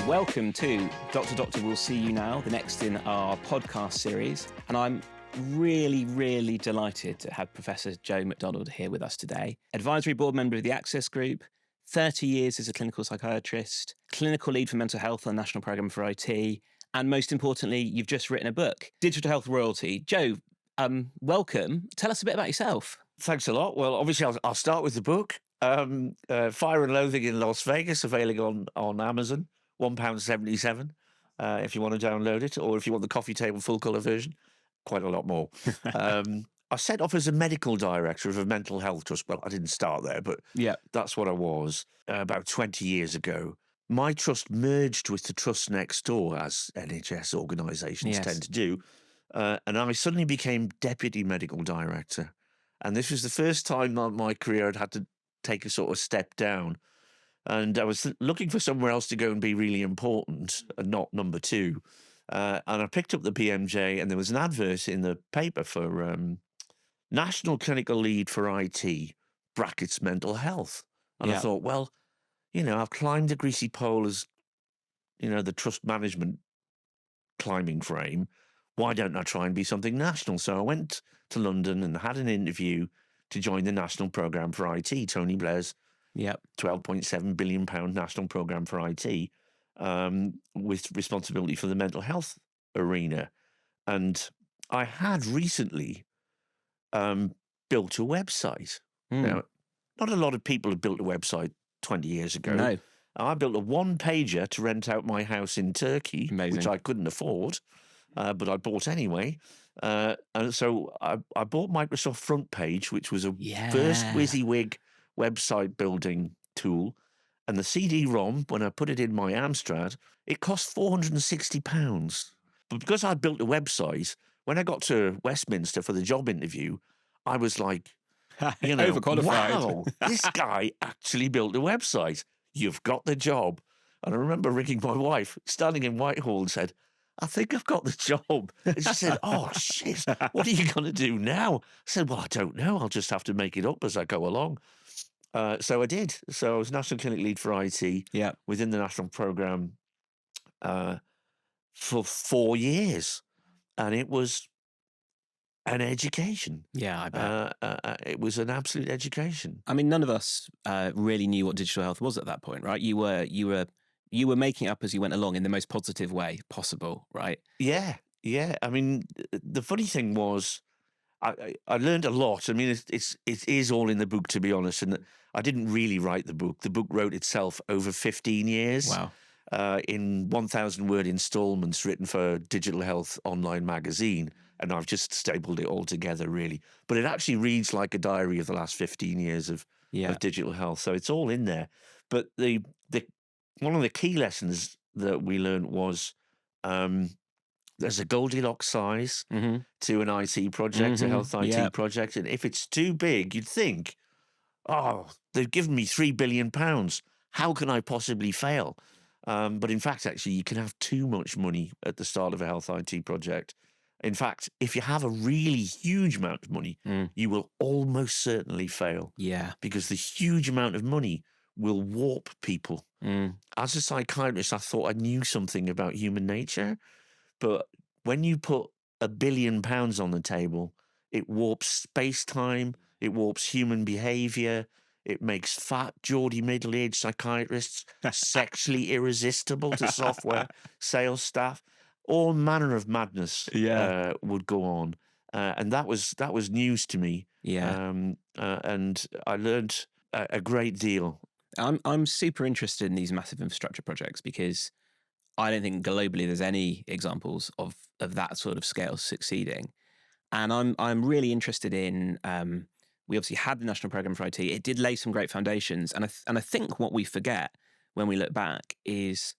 welcome to Doctor Will See You Now, the next in our podcast series. And I'm really delighted to have Professor Joe McDonald here with us today. Advisory board member of the Access Group, 30 years as a clinical psychiatrist, clinical lead for mental health on the National Programme for IT, and most importantly, you've just written a book, Digital Health Royalty. Joe, welcome. Tell us a bit about yourself. Thanks a lot. Well, obviously, I'll start with the book. Fire and Loathing in Las Vegas, available on Amazon, £1.77 if you want to download it, or if you want the coffee table full colour version, quite a lot more. I set off as a medical director of a mental health trust. Well, I didn't start there, but that's what I was about 20 years ago. My trust merged with the trust next door, as NHS organisations tend to do, and I suddenly became deputy medical director. And this was the first time in my career I'd had to take a sort of step down. And I was looking for somewhere else to go and be really important and not number two. And I picked up the PMJ, and there was an advert in the paper for National Clinical Lead for IT, brackets mental health. And I thought, well, I've climbed the greasy pole as, the trust management climbing frame. Why don't I try and be something national? So I went to London and had an interview to join the National Programme for IT, Tony Blair's £12.7 billion National Programme for IT, with responsibility for the mental health arena. And I had recently built a website. Now, not a lot of people have built a website 20 years ago. No. I built a one-pager to rent out my house in Turkey, which I couldn't afford. But I bought anyway. And so I bought Microsoft Front Page, which was a first WYSIWYG website building tool. And the CD-ROM, when I put it in my Amstrad, it cost £460. But because I'd built a website, when I got to Westminster for the job interview, I was like, overqualified. Wow, this guy actually built a website. You've got the job. And I remember ringing my wife, standing in Whitehall, and said, I think I've got the job. And she said, oh, shit, what are you going to do now? I said, well, I don't know. I'll just have to make it up as I go along. So I did. So I was National Clinic Lead for IT within the National Programme for 4 years. And it was an education. Yeah, I bet. It was an absolute education. I mean, none of us really knew what digital health was at that point, right? You were making it up as you went along in the most positive way possible, right? Yeah. I mean, the funny thing was, I learned a lot. I mean, it is all in the book, to be honest. And I didn't really write the book. The book wrote itself over 15 years. Wow. In 1,000-word installments written for Digital Health Online magazine. And I've just stapled it all together, really. But it actually reads like a diary of the last 15 years of digital health. So it's all in there. But one of the key lessons that we learned was there's a Goldilocks size to an IT project, a health IT project. And if it's too big, you'd think, oh, they've given me £3 billion. How can I possibly fail? But in fact, actually, you can have too much money at the start of a health IT project. In fact, if you have a really huge amount of money, you will almost certainly fail. Yeah. Because the huge amount of money will warp people. As a psychiatrist, I thought I knew something about human nature, but when you put £1 billion on the table, it warps space-time, it warps human behaviour, it makes fat, Geordie, middle-aged psychiatrists sexually irresistible to software sales staff. All manner of madness would go on, and that was news to me. And I learned a great deal. I'm super interested in these massive infrastructure projects because I don't think globally there's any examples of that sort of scale succeeding. And I'm really interested in. We obviously had the National Programme for IT. It did lay some great foundations, and I think what we forget when we look back is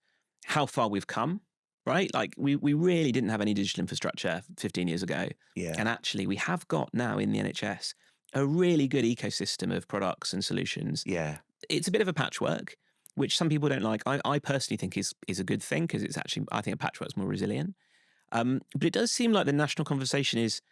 how far we've come. Right? Like we really didn't have any digital infrastructure 15 years ago. Yeah. And actually we have got now in the NHS a really good ecosystem of products and solutions. Yeah. It's a bit of a patchwork, which some people don't like. I personally think is a good thing because it's actually, I think a patchwork's more resilient. But it does seem like the national conversation is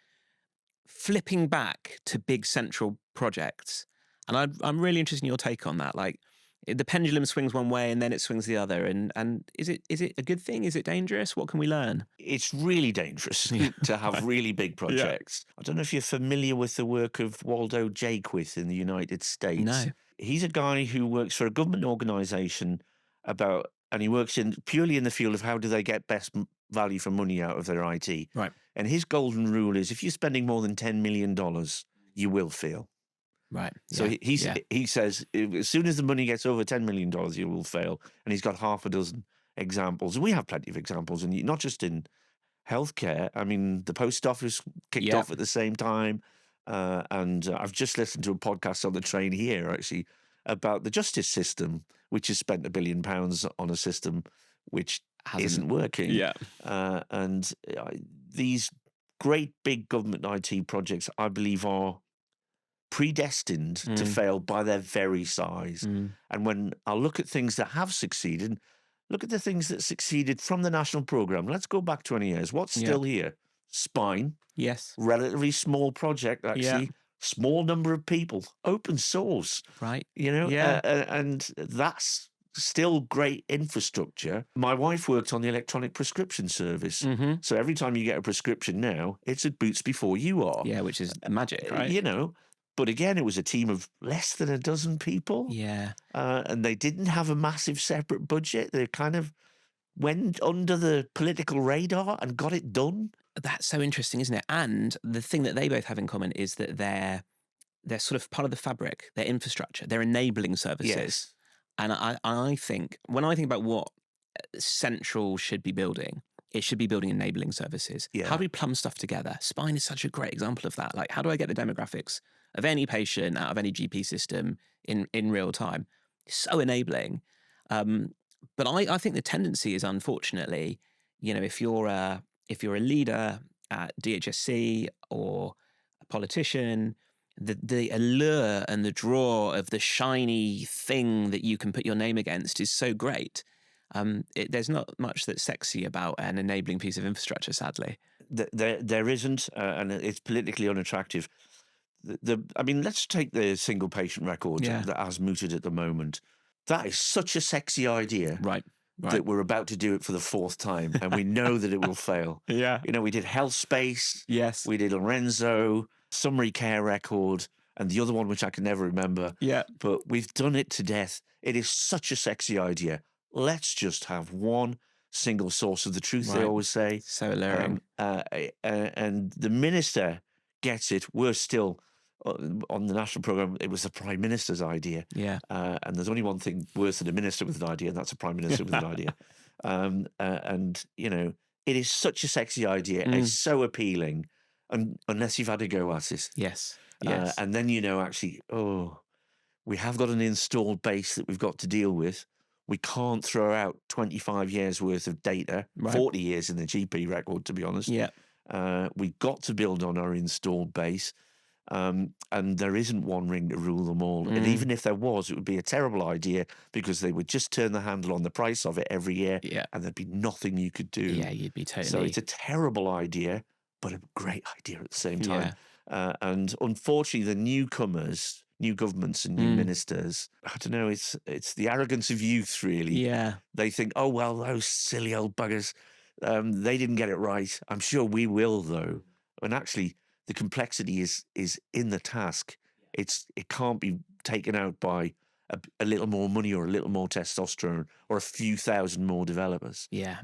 flipping back to big central projects. And I'm really interested in your take on that. Like, The pendulum swings one way and then it swings the other. And is it a good thing? Is it dangerous? What can we learn? It's really dangerous to have really big projects. I don't know if you're familiar with the work of Waldo Jaquith in the United States. No. He's a guy who works for a government organisation and he works purely in the field of how do they get best value for money out of their IT. Right. And his golden rule is if you're spending more than $10 million, you will fail. Right. So he says as soon as the money gets over $10 million, you will fail. And he's got half a dozen examples. And we have plenty of examples, and not just in healthcare. I mean, the post office kicked off at the same time. And I've just listened to a podcast on the train here, actually, about the justice system, which has spent £1 billion on a system which isn't working. Yeah. And these great big government IT projects, I believe, are predestined to fail by their very size. And when I look at things that have succeeded, look at the things that succeeded from the national programme. Let's go back 20 years. What's still here? Spine. Yes. Relatively small project, actually. Yeah. Small number of people. Open source. Right. And that's still great infrastructure. My wife worked on the electronic prescription service. So every time you get a prescription now, it's at Boots before you are. Yeah, which is magic, right? But again, it was a team of less than a dozen people. Yeah. And they didn't have a massive separate budget. They kind of went under the political radar and got it done. That's so interesting, isn't it? And the thing that they both have in common is that they're sort of part of the fabric, their infrastructure, they're enabling services. Yes. And I think, when I think about what Central should be building, it should be building enabling services. Yeah. How do we plumb stuff together? Spine is such a great example of that. Like, how do I get the demographics of any patient out of any GP system in real time? It's so enabling. But I think the tendency is, unfortunately, if you're a leader at DHSC or a politician, the allure and the draw of the shiny thing that you can put your name against is so great. There's not much that's sexy about an enabling piece of infrastructure, sadly. There isn't, and it's politically unattractive. I mean, let's take the single patient record that has mooted at the moment. That is such a sexy idea. Right. That we're about to do it for the fourth time, and we know that it will fail. Yeah. We did Health Space. Yes. We did Lorenzo, Summary Care Record, and the other one, which I can never remember. Yeah. But we've done it to death. It is such a sexy idea. Let's just have one single source of the truth, they always say. So alluring. And the minister gets it. We're still on the national programme. It was the Prime Minister's idea. Yeah. And there's only one thing worse than a minister with an idea, and that's a Prime Minister with an idea. It is such a sexy idea. It's so appealing, and unless you've had a go at it. Yes. And then actually, we have got an installed base that we've got to deal with. We can't throw out 25 years worth of data, 40 years in the GP record, to be honest. Yeah. We've got to build on our installed base. And there isn't one ring to rule them all. And even if there was, it would be a terrible idea, because they would just turn the handle on the price of it every year, and there'd be nothing you could do. Yeah, you'd be totally... So it's a terrible idea, but a great idea at the same time. And unfortunately, the newcomers, new governments and new ministers, I don't know, it's the arrogance of youth, really. Yeah. They think, oh, well, those silly old buggers, they didn't get it right. I'm sure we will, though. And actually, the complexity is in the task. It can't be taken out by a little more money or a little more testosterone or a few thousand more developers. Yeah.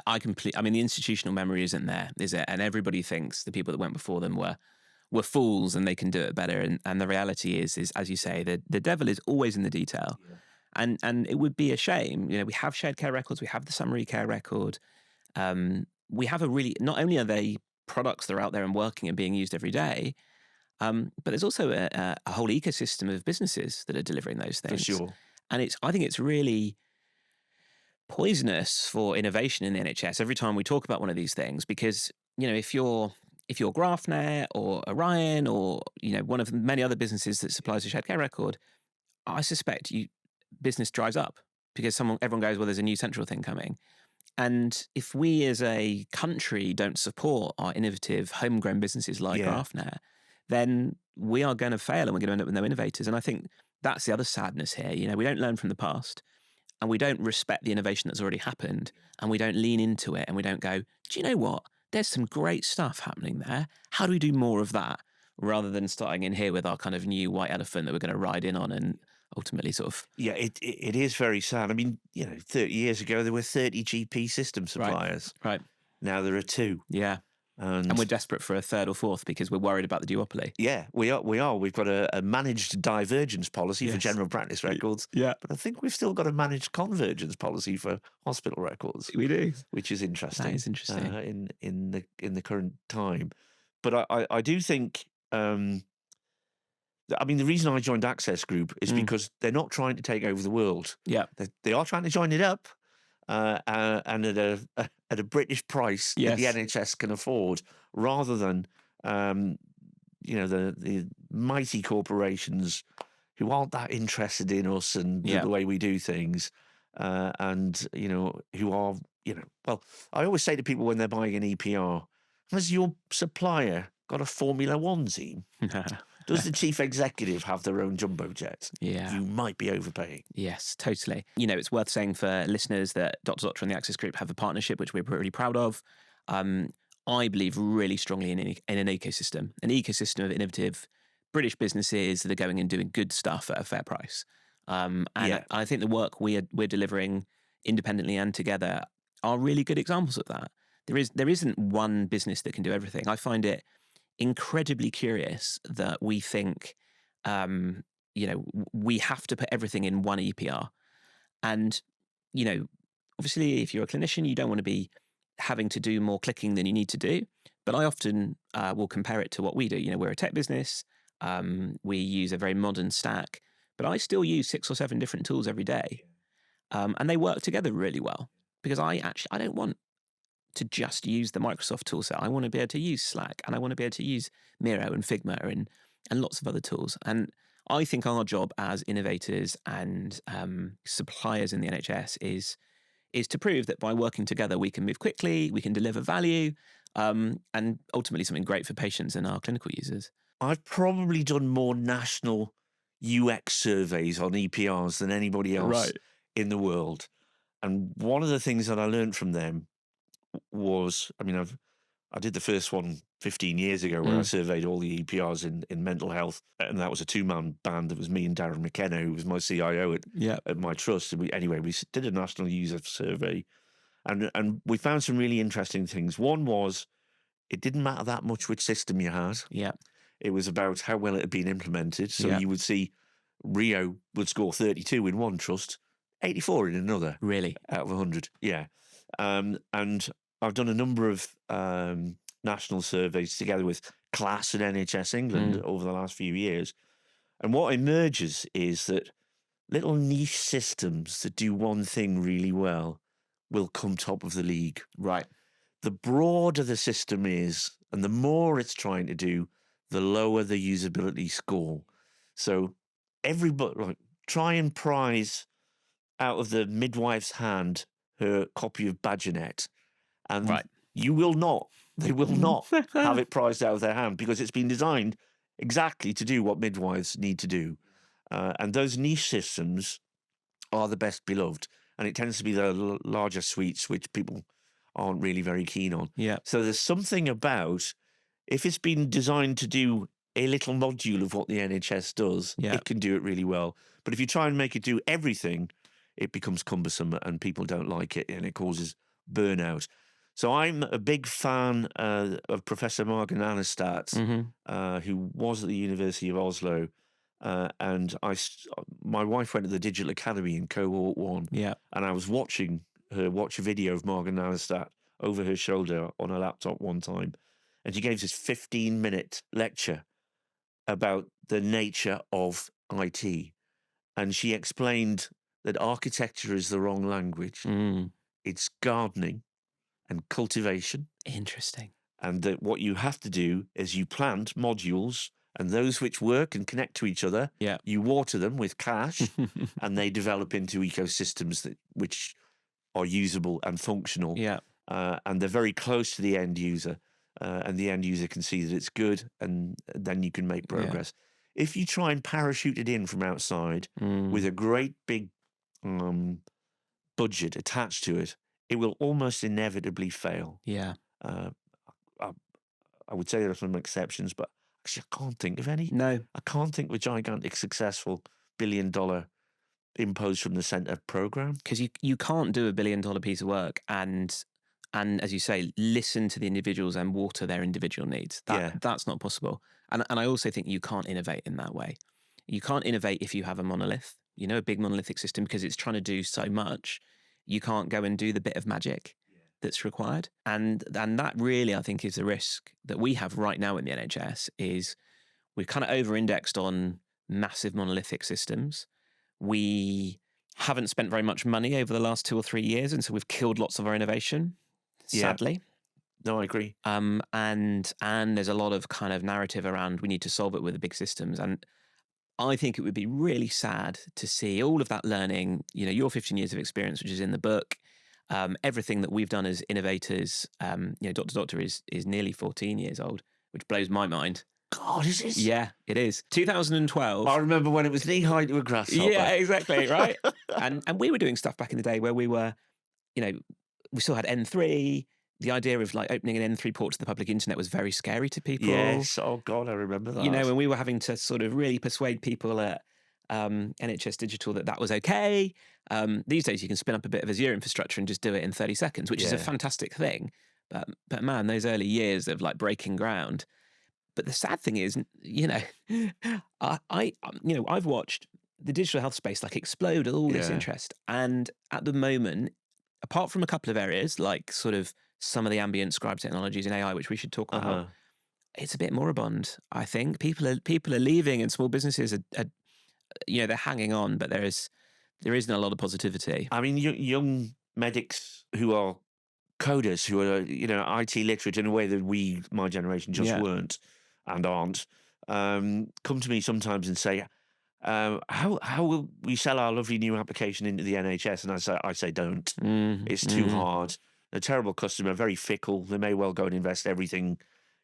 I mean, the institutional memory isn't there, is it? And everybody thinks the people that went before them were fools and they can do it better. And the reality is, as you say, the devil is always in the detail. Yeah. And it would be a shame. We have shared care records. We have the summary care record. We have not only are they products that are out there and working and being used every day, but there's also a whole ecosystem of businesses that are delivering those things. For sure. And I think it's really poisonous for innovation in the NHS every time we talk about one of these things, because if you're GraphNet or Orion or one of many other businesses that supplies a shared care record, I suspect business dries up because everyone goes, well, there's a new central thing coming. And if we as a country don't support our innovative homegrown businesses like GraphNet, then we are going to fail and we're going to end up with no innovators. And I think that's the other sadness here. You know, we don't learn from the past, and we don't respect the innovation that's already happened, and we don't lean into it, and we don't go, do you know what? There's some great stuff happening there. How do we do more of that? Rather than starting in here with our kind of new white elephant that we're going to ride in on and ultimately sort of... Yeah, it is very sad. I mean, 30 years ago, there were 30 GP system suppliers. Right. Now there are 2. Yeah. And we're desperate for a third or fourth because we're worried about the duopoly. Yeah, we are. We've got a managed divergence policy for general practice records. Yeah. But I think we've still got a managed convergence policy for hospital records. We do. Which is interesting. That is interesting. In the current time. But I do think... I mean, the reason I joined Access Group is because they're not trying to take over the world. Yeah. They are trying to join it up, and at a British price that the NHS can afford, rather than the mighty corporations who aren't that interested in us and the way we do things, and who are well, I always say to people when they're buying an EPR, has your supplier got a Formula One team? Does the chief executive have their own jumbo jet? Yeah. You might be overpaying. Yes, totally. It's worth saying for listeners that Dr. Doctor and the Access Group have a partnership, which we're really proud of. I believe really strongly in an ecosystem of innovative British businesses that are going and doing good stuff at a fair price. I think the work we're delivering independently and together are really good examples of that. There isn't one business that can do everything. I find it incredibly curious that we think, we have to put everything in one EPR. And, obviously, if you're a clinician, you don't want to be having to do more clicking than you need to do. But I often will compare it to what we do. We're a tech business. We use a very modern stack, but I still use 6 or 7 different tools every day. And they work together really well because I don't want to just use the Microsoft toolset. I want to be able to use Slack, and I want to be able to use Miro and Figma and lots of other tools. And I think our job as innovators and suppliers in the NHS is to prove that by working together, we can move quickly, we can deliver value, and ultimately something great for patients and our clinical users. I've probably done more national UX surveys on EPRs than anybody else in the world. And one of the things that I learned from them was, I did the first one 15 years ago where I surveyed all the EPRs in mental health, and that was a 2-man band. It was me and Darren McKenna, who was my CIO at my trust. And we did a national user survey, and we found some really interesting things. One was, it didn't matter that much which system you had. Yeah. It was about how well it had been implemented. So you would see Rio would score 32 in one trust, 84 in another. Really? Out of 100. Yeah. And I've done a number of national surveys together with CLAS and NHS England over the last few years. And what emerges is that little niche systems that do one thing really well will come top of the league. Right. The broader the system is, and the more it's trying to do, the lower the usability score. So everybody, try and prize out of the midwife's hand her copy of Badgernet, and they will not have it prized out of their hand because it's been designed exactly to do what midwives need to do. And those niche systems are the best beloved, and it tends to be the larger suites which people aren't really very keen on. Yeah. So there's something about, if it's been designed to do a little module of what the NHS does, it can do it really well. But if you try and make it do everything, it becomes cumbersome and people don't like it, and it causes burnout. So I'm a big fan of Professor Martin Annestat, who was at the University of Oslo. And my wife went to the Digital Academy in cohort 1. Yeah. And I was watching her watch a video of Martin Annestat over her shoulder on a laptop one time. And she gave this 15-minute lecture about the nature of IT. And she explained that architecture is the wrong language. It's gardening and cultivation. Interesting. And that what you have to do is you plant modules, and those which work and connect to each other, you water them with cash, and they develop into ecosystems which are usable and functional. Yeah. And they're very close to the end user, and the end user can see that it's good, and then you can make progress. if you try and parachute it in from outside with a great big budget attached to it, it will almost inevitably fail. Yeah. Uh, I would say there are some exceptions, but actually I can't think of any. No. I can't think of a gigantic, successful billion-dollar imposed from the centre program. Because you can't do $1 billion piece of work and as you say, listen to the individuals and water their individual needs. That's not possible. And I also think you can't innovate in that way. You can't innovate if you have a monolith, a big monolithic system, because it's trying to do so much. You can't go and do the bit of magic that's required. And that really, I think, is the risk that we have right now in the NHS, is we've kind of over-indexed on massive monolithic systems. We haven't spent very much money over the last 2 or 3 years, and so we've killed lots of our innovation, sadly. No, I agree. And there's a lot of kind of narrative around we need to solve it with the big systems. And I think it would be really sad to see all of that learning, your 15 years of experience, which is in the book, everything that we've done as innovators. Dr. Doctor is nearly 14 years old, which blows my mind. God, is it? Yeah, it is. 2012. I remember when it was knee high to a grasshopper. Yeah, exactly, right? and we were doing stuff back in the day where we were, we still had N3. The idea of like opening an N3 port to the public internet was very scary to people. Yes, oh God, I remember that. And we were having to sort of really persuade people at NHS Digital that was okay. These days you can spin up a bit of Azure infrastructure and just do it in 30 seconds, which is a fantastic thing. But man, those early years of like breaking ground. But the sad thing is, I've watched the digital health space like explode, all this interest. And at the moment, apart from a couple of areas, like sort of some of the ambient scribe technologies in AI, which we should talk about, it's a bit moribund, I think. People are leaving, and small businesses are they're hanging on, but there isn't a lot of positivity. I mean, young medics who are coders, who are, IT literate in a way that my generation just weren't and aren't, come to me sometimes and say, how will we sell our lovely new application into the NHS? And I say don't. It's too hard. A terrible customer, very fickle. They may well go and invest everything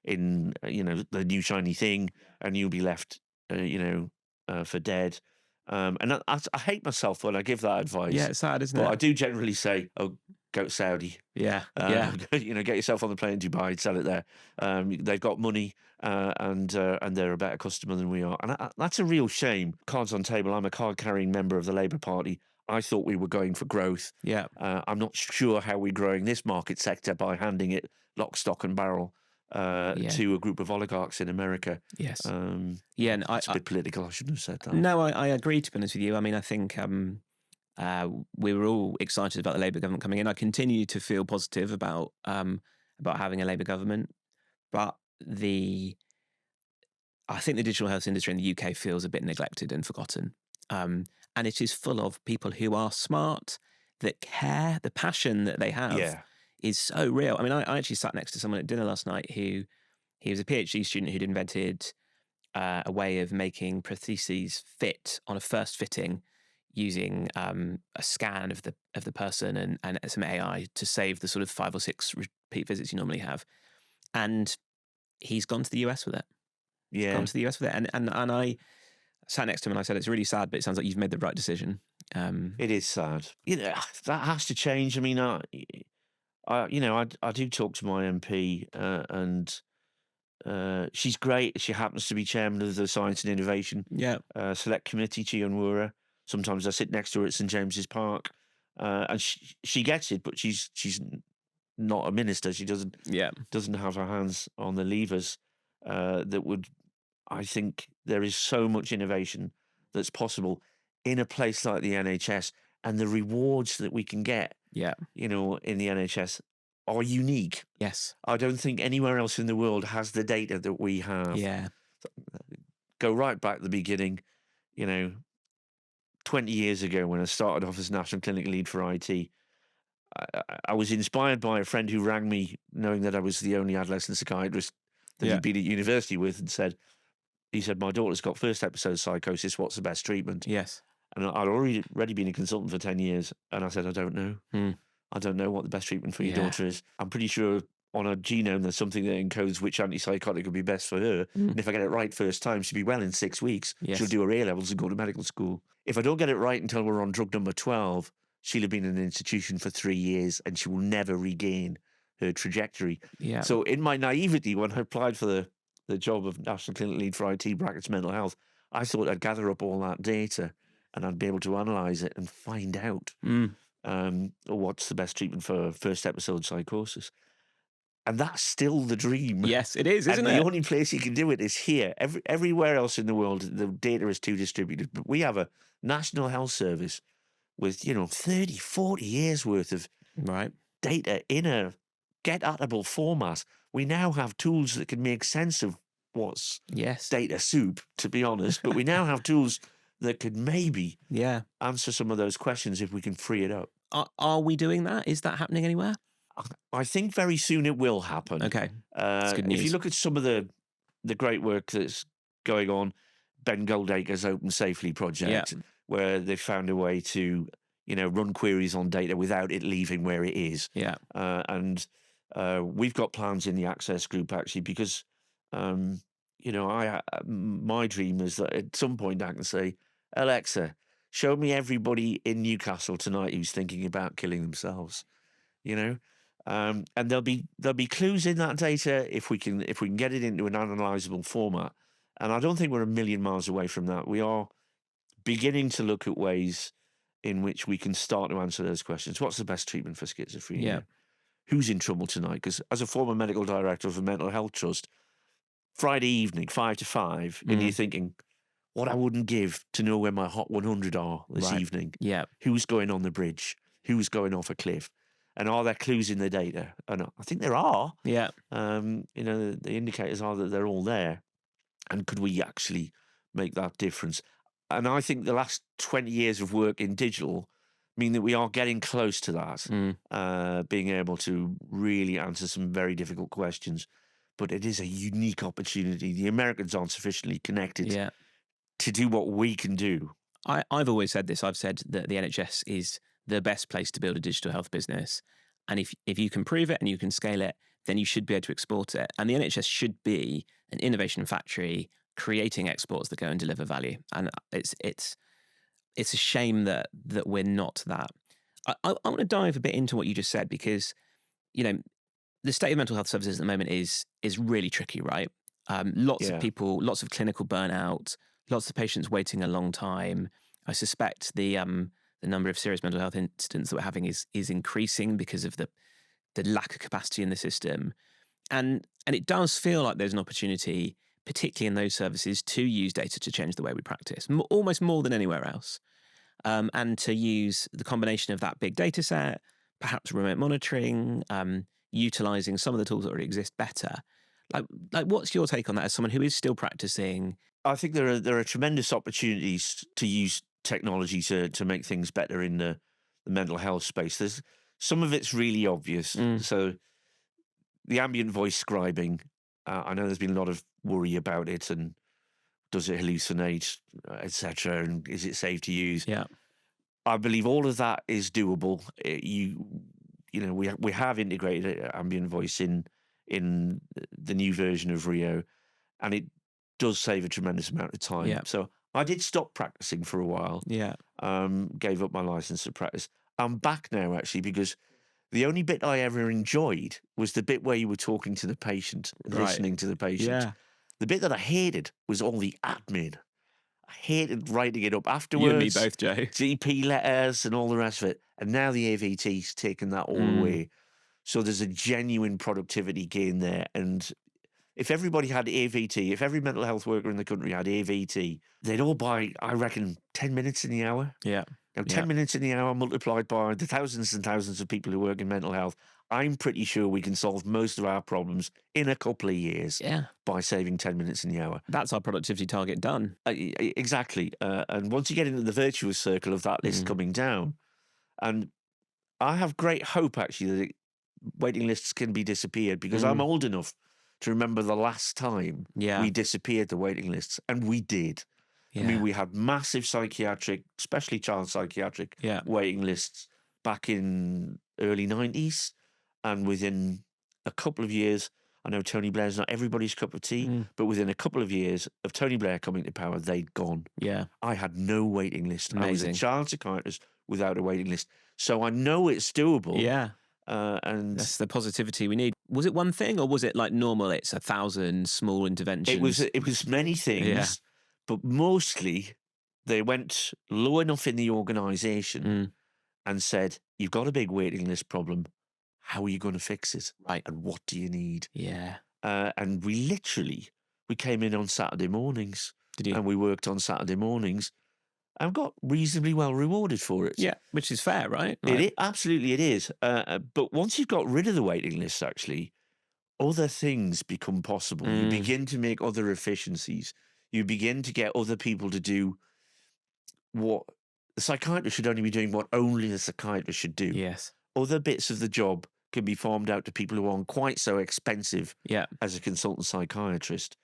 in the new shiny thing, and you'll be left for dead. And I hate myself when I give that advice. Yeah, it's sad, isn't it? But I do generally say, oh, go to Saudi. Yeah. Get yourself on the plane to Dubai, sell it there. They've got money, and they're a better customer than we are. And that's a real shame. Cards on table. I'm a card-carrying member of the Labour Party. I thought we were going for growth. Yeah. I'm not sure how we're growing this market sector by handing it lock, stock and barrel to a group of oligarchs in America. Yes. And it's a bit political. I shouldn't have said that. No, I agree, to be honest with you. I mean, I think we were all excited about the Labour government coming in. I continue to feel positive about having a Labour government, but I think the digital health industry in the UK feels a bit neglected and forgotten. And it is full of people who are smart, that care. The passion that they have is so real. I mean, I actually sat next to someone at dinner last night he was a PhD student who'd invented a way of making prostheses fit on a first fitting using a scan of the person and some AI to save the sort of 5 or 6 repeat visits you normally have. And he's gone to the US with it. Yeah. Gone to the US with it. And I sat next to him and I said, it's really sad, but it sounds like you've made the right decision. It is sad. That has to change. I mean, I do talk to my MP, and she's great. She happens to be chairman of the Science and Innovation Select Committee, Chion Wura. Sometimes I sit next to her at St James's Park, and she gets it, but she's not a minister. She doesn't have her hands on the levers that would. I think there is so much innovation that's possible in a place like the NHS, and the rewards that we can get, in the NHS are unique. Yes. I don't think anywhere else in the world has the data that we have. Yeah. Go right back to the beginning, 20 years ago when I started off as National Clinical Lead for IT, I was inspired by a friend who rang me knowing that I was the only adolescent psychiatrist that he'd been at university with, and he said, my daughter's got first episode psychosis, what's the best treatment? Yes. And I'd already been a consultant for 10 years, and I said, I don't know. I don't know what the best treatment for your daughter is. I'm pretty sure on a genome there's something that encodes which antipsychotic would be best for her. And if I get it right first time, she'll be well in 6 weeks. Yes. She'll do her A-levels and go to medical school. If I don't get it right until we're on drug number 12, she'll have been in an institution for 3 years and she will never regain her trajectory. Yeah. So in my naivety, when I applied for the job of National Clinical Lead for IT brackets mental health, I thought I'd gather up all that data and I'd be able to analyse it and find out what's the best treatment for first episode psychosis. And that's still the dream. Yes, it is, isn't and it? the only place you can do it is here. Everywhere else in the world, the data is too distributed. But we have a National Health Service with, 30, 40 years worth of data in a get-atable format. We now have tools that can make sense of what's data soup, to be honest. But we now have tools that could maybe answer some of those questions if we can free it up. Are we doing that? Is that happening anywhere? I think very soon it will happen. Okay, that's good news. If you look at some of the great work that's going on, Ben Goldacre's Open Safely project, where they found a way to, run queries on data without it leaving where it is. Yeah. And we've got plans in the Access group, actually, because, my dream is that at some point I can say, Alexa, show me everybody in Newcastle tonight who's thinking about killing themselves, and there'll be clues in that data if we can get it into an analyzable format. And I don't think we're a million miles away from that. We are beginning to look at ways in which we can start to answer those questions. What's the best treatment for schizophrenia? Yeah. Who's in trouble tonight? Because as a former medical director of a mental health trust, Friday evening, 5 to 5, and you're thinking, what I wouldn't give to know where my Hot 100 are this evening. Yeah. Who's going on the bridge? Who's going off a cliff? And are there clues in the data? And I think there are. Yeah. The indicators are that they're all there. And could we actually make that difference? And I think the last 20 years of work in digital mean that we are getting close to that, being able to really answer some very difficult questions. But it is a unique opportunity. The Americans aren't sufficiently connected to do what we can do. I've always said this. I've said that the NHS is the best place to build a digital health business. And if you can prove it and you can scale it, then you should be able to export it. And the NHS should be an innovation factory creating exports that go and deliver value. And it's a shame that we're not that. I want to dive a bit into what you just said, because, the state of mental health services at the moment is really tricky, right? Lots of people, lots of clinical burnout, lots of patients waiting a long time. I suspect the number of serious mental health incidents that we're having is increasing because of the lack of capacity in the system. And it does feel like there's an opportunity, particularly in those services, to use data to change the way we practice, almost more than anywhere else. And to use the combination of that big data set, perhaps remote monitoring, utilising some of the tools that already exist better. Like, what's your take on that as someone who is still practicing? I think there are tremendous opportunities to use technology to make things better in the mental health space. There's some of it's really obvious. So the ambient voice scribing, I know there's been a lot of worry about it, and does it hallucinate, etc., and is it safe to use? Yeah, I believe all of that is doable. We have integrated ambient voice in the new version of Rio, and it does save a tremendous amount of time. Yeah. So I did stop practicing for a while. Yeah. Gave up my license to practice. I'm back now, actually, because the only bit I ever enjoyed was the bit where you were talking to the patient, listening to the patient. Yeah. The bit that I hated was all the admin. I hated writing it up afterwards. You and me both, Joe. GP letters and all the rest of it. And now the AVT's taken that all away. So there's a genuine productivity gain there. And if everybody had AVT, if every mental health worker in the country had AVT, they'd all buy, I reckon, 10 minutes in the hour. Yeah. Now, 10 minutes in the hour multiplied by the thousands and thousands of people who work in mental health, I'm pretty sure we can solve most of our problems in a couple of years by saving 10 minutes in the hour. That's our productivity target done. Exactly. And once you get into the virtuous circle of that list coming down, and I have great hope, actually, that waiting lists can be disappeared, because I'm old enough to remember the last time we disappeared the waiting lists, and we did. I mean, we had massive psychiatric, especially child psychiatric waiting lists back in early 90s. And within a couple of years, I know Tony Blair's not everybody's cup of tea, but within a couple of years of Tony Blair coming to power, they'd gone. Yeah. I had no waiting list. I was a Amazing. child psychiatrist without a waiting list. So I know it's doable. Yeah. And That's the positivity we need. Was it one thing, or was it like normal? It's 1,000 small interventions. it was many things, Yeah. but mostly they went low enough in the organisation and said, you've got a big waiting list problem. How are you going to fix it? Right. And what do you need? Yeah. And we came in on Saturday mornings. Did you? And we worked on Saturday mornings and got reasonably well rewarded for it. Yeah, which is fair, right? Absolutely it is. But once you've got rid of the waiting list, actually, other things become possible. You begin to make other efficiencies. You begin to get other people to do what the psychiatrist should only be doing, what only the psychiatrist should do. Yes. Other bits of the job can be farmed out to people who aren't quite so expensive Yeah. as a consultant psychiatrist.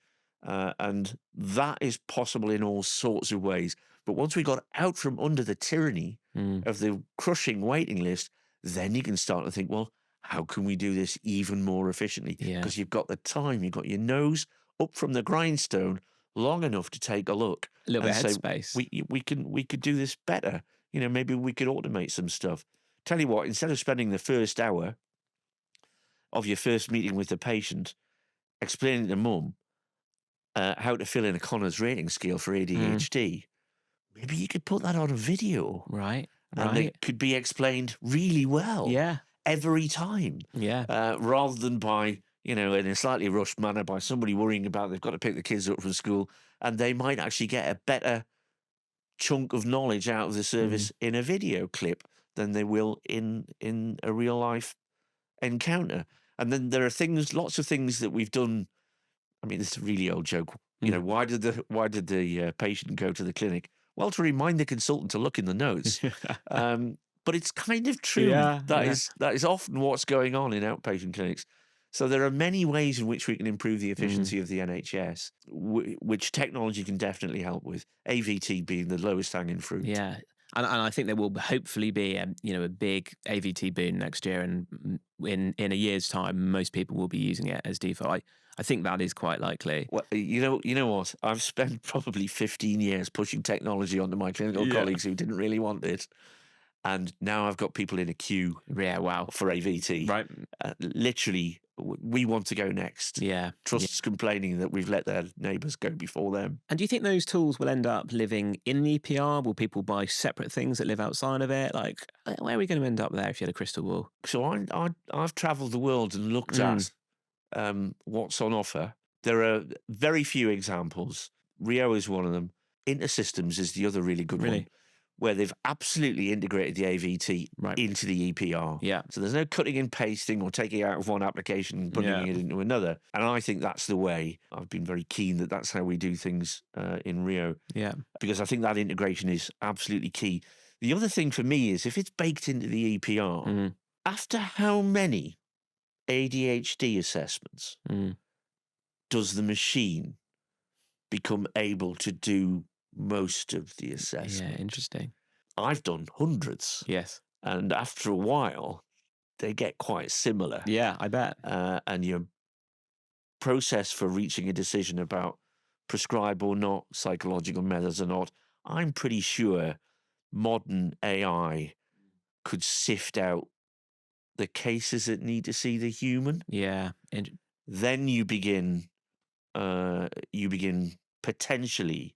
And that is possible in all sorts of ways. But once we got out from under the tyranny of the crushing waiting list, then you can start to think, well, how can we do this even more efficiently? Yeah. Because you've got the time, you've got your nose up from the grindstone long enough to take a look. A little bit and of say, headspace. we could do this better. You know, maybe we could automate some stuff. Tell you what, instead of spending the first hour of your first meeting with the patient explaining to mum how to fill in a Connors rating scale for ADHD, maybe you could put that on a video. Right. And it could be explained really well. Yeah. Every time. Yeah. Rather than by, in a slightly rushed manner, by somebody worrying about they've got to pick the kids up from school, and they might actually get a better chunk of knowledge out of the service in a video clip than they will in a real life encounter. And then there are lots of things that we've done. I mean, this is a really old joke. Why did the patient go to the clinic? Well, to remind the consultant to look in the notes. But it's kind of true. Yeah, That is often what's going on in outpatient clinics. So there are many ways in which we can improve the efficiency of the NHS, which technology can definitely help with. AVT being the lowest hanging fruit. Yeah. And I think there will hopefully be a big AVT boom next year, and in a year's time, most people will be using it as default. I think that is quite likely. Well, you know what? I've spent probably 15 years pushing technology onto my clinical colleagues who didn't really want it. And now I've got people in a queue for AVT. Right. Literally, we want to go next. Yeah. Trust's complaining that we've let their neighbours go before them. And do you think those tools will end up living in the EPR? Will people buy separate things that live outside of it? Like, where are we going to end up there if you had a crystal ball? So I've travelled the world and looked at what's on offer. There are very few examples. Rio is one of them. InterSystems is the other really good one, where they've absolutely integrated the AVT into the EPR. Yeah. So there's no cutting and pasting or taking it out of one application and putting it into another. And I think that's the way. I've been very keen that that's how we do things in Rio. Yeah. Because I think that integration is absolutely key. The other thing for me is if it's baked into the EPR, after how many ADHD assessments does the machine become able to do most of the assessment? Yeah, interesting. I've done hundreds. Yes. And after a while, they get quite similar. Yeah, I bet. And your process for reaching a decision about prescribe or not psychological methods or not, I'm pretty sure modern AI could sift out the cases that need to see the human. Yeah. Then you begin potentially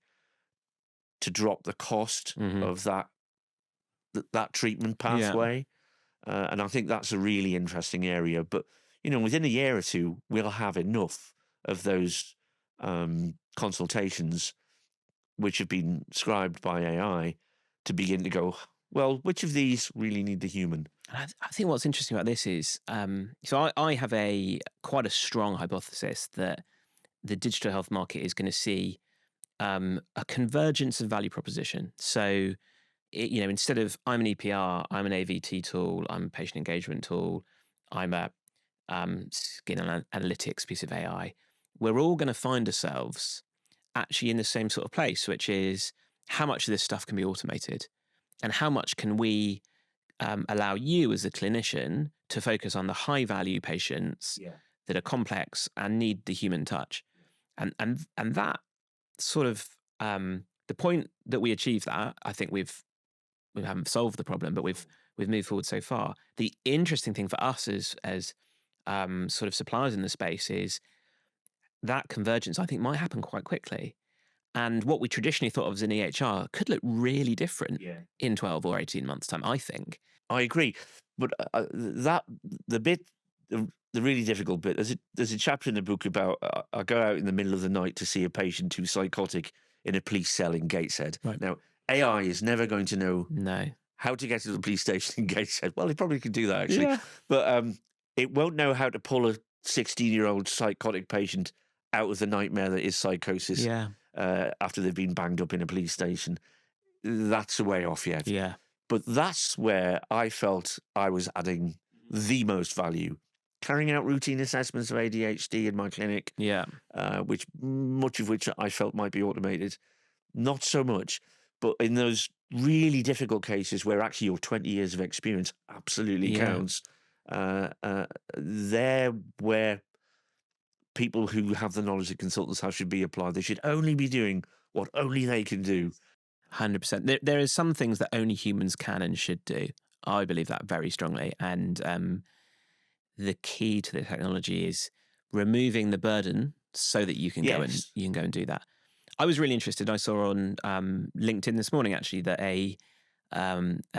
to drop the cost of that treatment pathway. And I think that's a really interesting area. But, within a year or two, we'll have enough of those consultations which have been scribed by AI to begin to go, well, which of these really need the human? I think what's interesting about this is, so I have quite a strong hypothesis that the digital health market is going to see a convergence of value proposition. So, instead of I'm an EPR, I'm an AVT tool, I'm a patient engagement tool, I'm a skin analytics piece of AI, we're all going to find ourselves actually in the same sort of place, which is how much of this stuff can be automated and how much can we allow you as a clinician to focus on the high value patients that are complex and need the human touch. And that sort of the point that we achieve that, I think we haven't solved the problem, but we've moved forward so far. The interesting thing for us as sort of suppliers in the space is that convergence, I think, might happen quite quickly. And what we traditionally thought of as an EHR could look really different in 12 or 18 months' time, I think. I agree. But the really difficult bit, there's a chapter in the book about I go out in the middle of the night to see a patient who's psychotic in a police cell in Gateshead. Right. Now, AI is never going to know No. how to get to the police station in Gateshead. Well, it probably could do that, actually. But it won't know how to pull a 16-year-old psychotic patient out of the nightmare that is psychosis after they've been banged up in a police station. That's a way off yet. Yeah. But that's where I felt I was adding the most value. Carrying out routine assessments of ADHD in my clinic, much of which I felt might be automated. Not so much. But in those really difficult cases where actually your 20 years of experience absolutely counts, they're where people who have the knowledge that consultants have should be applied. They should only be doing what only they can do. 100%. There are some things that only humans can and should do. I believe that very strongly. And the key to the technology is removing the burden so that you can go and do that. I was really interested. I saw on LinkedIn this morning actually that a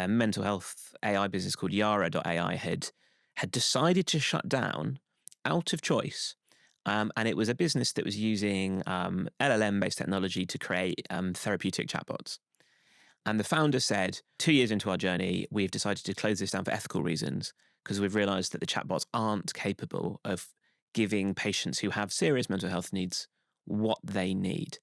mental health AI business called Yara.ai had decided to shut down out of choice. And it was a business that was using LLM-based technology to create therapeutic chatbots. And the founder said, 2 years into our journey, we've decided to close this down for ethical reasons because we've realized that the chatbots aren't capable of giving patients who have serious mental health needs what they need.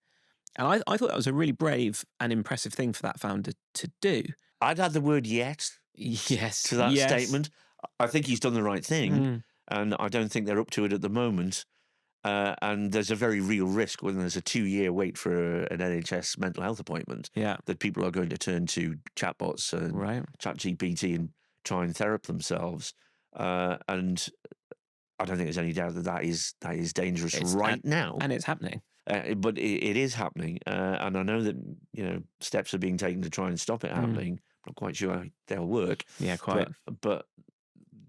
And I thought that was a really brave and impressive thing for that founder to do. I'd add the word yet to that statement. I think he's done the right thing, and I don't think they're up to it at the moment. And there's a very real risk when there's a 2-year wait for an NHS mental health appointment that people are going to turn to chatbots and ChatGPT and try and therapy themselves. And I don't think there's any doubt that is dangerous now. And it's happening. But it is happening. And I know that, steps are being taken to try and stop it happening. I'm not quite sure how they'll work. Yeah, quite. But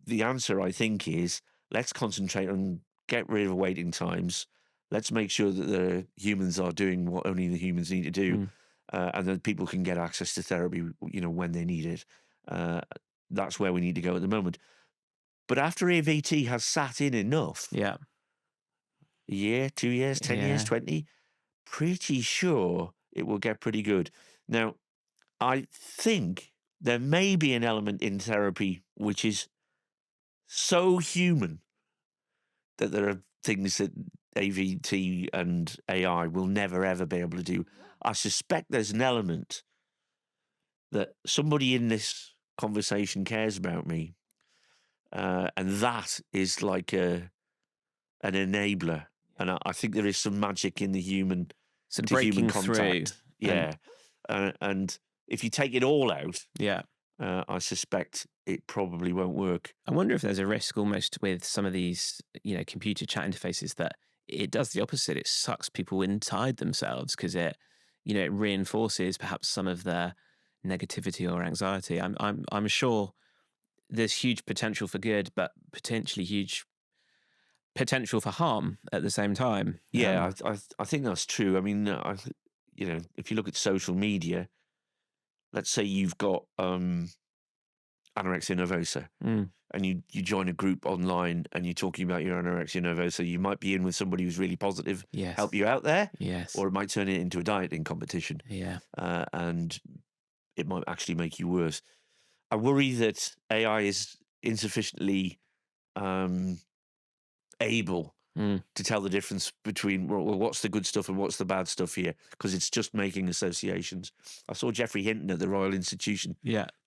the answer, I think, is let's concentrate on get rid of waiting times. Let's make sure that the humans are doing what only the humans need to do, and that people can get access to therapy, when they need it. That's where we need to go at the moment. But after AVT has sat in enough, a year, 2 years, 10 years, 20, pretty sure it will get pretty good. Now, I think there may be an element in therapy which is so human that there are things that AVT and AI will never, ever be able to do. I suspect there's an element that somebody in this conversation cares about me, and that is like an enabler. And I think there is some magic in the human to human contact. Through. And if you take it all out, I suspect it probably won't work. I wonder if there's a risk almost with some of these, computer chat interfaces that it does the opposite. It sucks people inside themselves because it reinforces perhaps some of their negativity or anxiety. I'm sure there's huge potential for good, but potentially huge potential for harm at the same time. Yeah, I think that's true. I mean, if you look at social media, let's say you've got anorexia nervosa, and you join a group online and you're talking about your anorexia nervosa, you might be in with somebody who's really positive, help you out there, or it might turn it into a dieting competition, and it might actually make you worse. I worry that AI is insufficiently able to tell the difference between what's the good stuff and what's the bad stuff here, because it's just making associations. I saw Geoffrey Hinton at the Royal Institution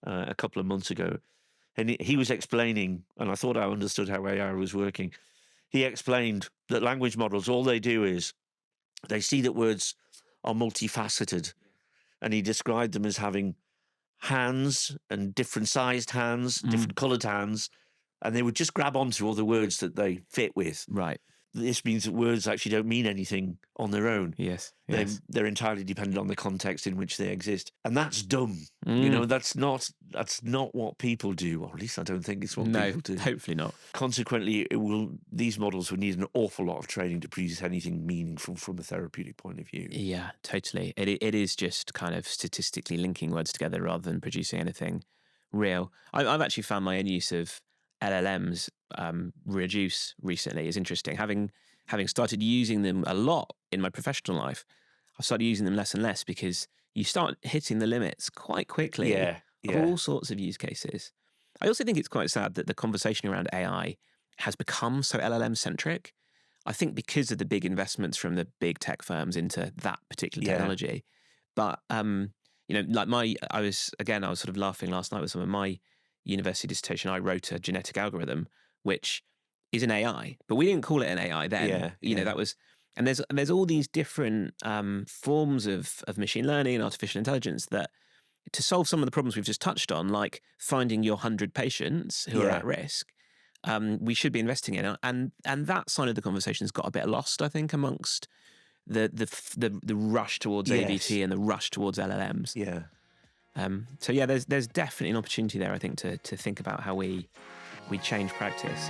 a couple of months ago, and he was explaining, and I thought I understood how AI was working. He explained that language models, all they do is they see that words are multifaceted, and he described them as having hands and different sized hands, different coloured hands, and they would just grab onto all the words that they fit with. Right. This means that words actually don't mean anything on their own. Yes. They're entirely dependent on the context in which they exist, and that's dumb. You know, that's not what people do, or at least I don't think it's what people do. Hopefully not. Consequently, these models will need an awful lot of training to produce anything meaningful from a therapeutic point of view. Yeah, totally. It is just kind of statistically linking words together rather than producing anything real. I've actually found my own use of LLMs reduce recently is interesting. Having started using them a lot in my professional life, I've started using them less and less because you start hitting the limits quite quickly of all sorts of use cases. I also think it's quite sad that the conversation around AI has become so LLM centric. I think because of the big investments from the big tech firms into that particular technology. But you know, like I was sort of laughing last night with some of my university dissertation. I wrote a genetic algorithm, which is an AI, but we didn't call it an AI then. You know, that was, and there's all these different forms of machine learning and artificial intelligence that to solve some of the problems we've just touched on, like finding your 100 patients who are at risk, we should be investing in. And that side of the conversation has got a bit lost, I think, amongst the rush towards ABT and the rush towards LLMs. So yeah, there's definitely an opportunity there, I think, to think about how we change practice.